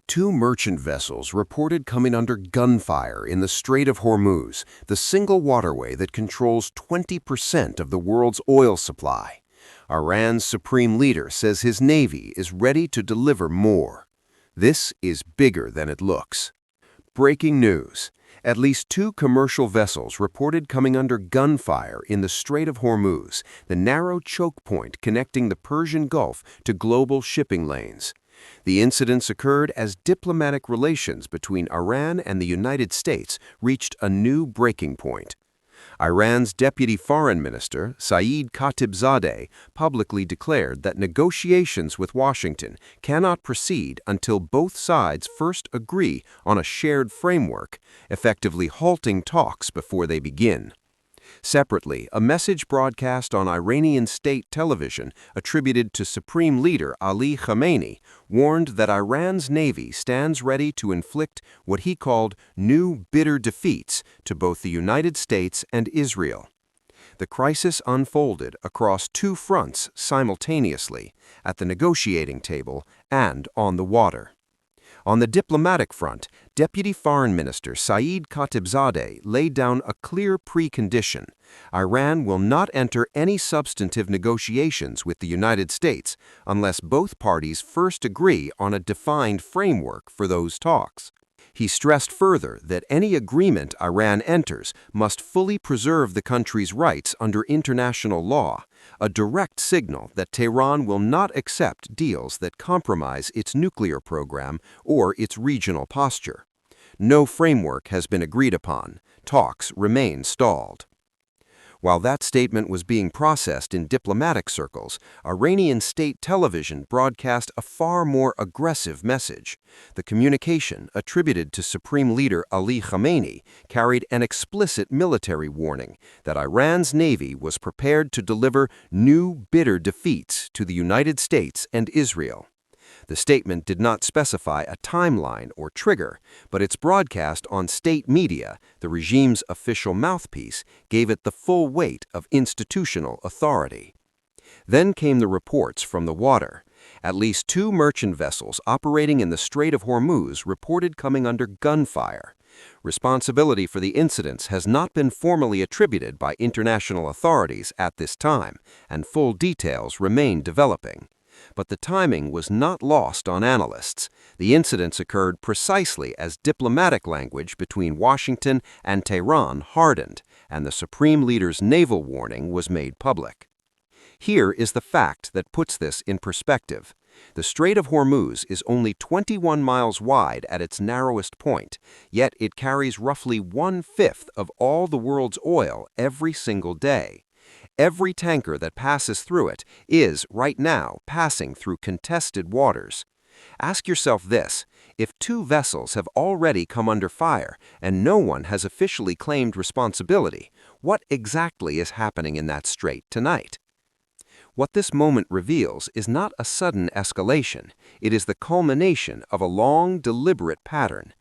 Two merchant vessels reported coming under gunfire in the Strait of Hormuz, the single waterway that controls 20% of the world's oil supply. Iran's Supreme Leader says his navy is ready to deliver more. This is bigger than it looks. Breaking news. At least two commercial vessels reported coming under gunfire in the Strait of Hormuz, the narrow choke point connecting the Persian Gulf to global shipping lanes. The incidents occurred as diplomatic relations between Iran and the United States reached a new breaking point. Iran's Deputy Foreign Minister, Saeed Khatibzadeh, publicly declared that negotiations with Washington cannot proceed until both sides first agree on a shared framework, effectively halting talks before they begin. Separately, a message broadcast on Iranian state television attributed to Supreme Leader Ali Khamenei warned that Iran's navy stands ready to inflict what he called new bitter defeats to both the United States and Israel. The crisis unfolded across two fronts simultaneously, at the negotiating table and on the water. On the diplomatic front, Deputy Foreign Minister Saeed Khatibzadeh laid down a clear precondition. Iran will not enter any substantive negotiations with the United States unless both parties first agree on a defined framework for those talks. He stressed further that any agreement Iran enters must fully preserve the country's rights under international law, a direct signal that Tehran will not accept deals that compromise its nuclear program or its regional posture. No framework has been agreed upon. Talks remain stalled. While that statement was being processed in diplomatic circles, Iranian state television broadcast a far more aggressive message. The communication, attributed to Supreme Leader Ali Khamenei, carried an explicit military warning that Iran's navy was prepared to deliver new bitter defeats to the United States and Israel. The statement did not specify a timeline or trigger, but its broadcast on state media, the regime's official mouthpiece, gave it the full weight of institutional authority. Then came the reports from the water. At least two merchant vessels operating in the Strait of Hormuz reported coming under gunfire. Responsibility for the incidents has not been formally attributed by international authorities at this time, and full details remain developing. But the timing was not lost on analysts. The incidents occurred precisely as diplomatic language between Washington and Tehran hardened, and the Supreme Leader's naval warning was made public. Here is the fact that puts this in perspective. The Strait of Hormuz is only 21 miles wide at its narrowest point, yet it carries roughly 1/5 of all the world's oil every single day. Every tanker that passes through it is, right now, passing through contested waters. Ask yourself this: if two vessels have already come under fire and no one has officially claimed responsibility, what exactly is happening in that strait tonight? What this moment reveals is not a sudden escalation. It is the culmination of a long, deliberate pattern.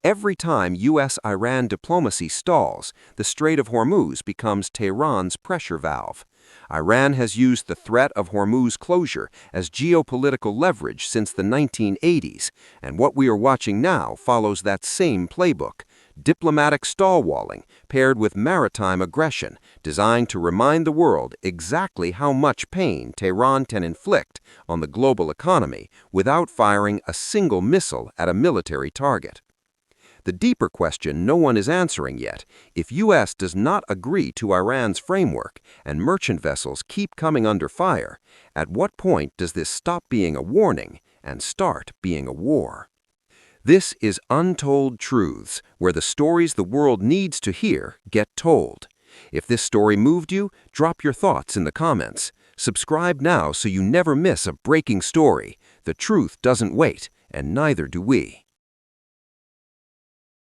Every time U.S.-Iran diplomacy stalls, the Strait of Hormuz becomes Tehran's pressure valve. Iran has used the threat of Hormuz closure as geopolitical leverage since the 1980s, and what we are watching now follows that same playbook: diplomatic stalwalling paired with maritime aggression, designed to remind the world exactly how much pain Tehran can inflict on the global economy without firing a single missile at a military target. The deeper question no one is answering yet: if U.S. does not agree to Iran's framework and merchant vessels keep coming under fire, at what point does this stop being a warning and start being a war? This is Untold Truths, where the stories the world needs to hear get told. If this story moved you, drop your thoughts in the comments. Subscribe now so you never miss a breaking story. The truth doesn't wait, and neither do we.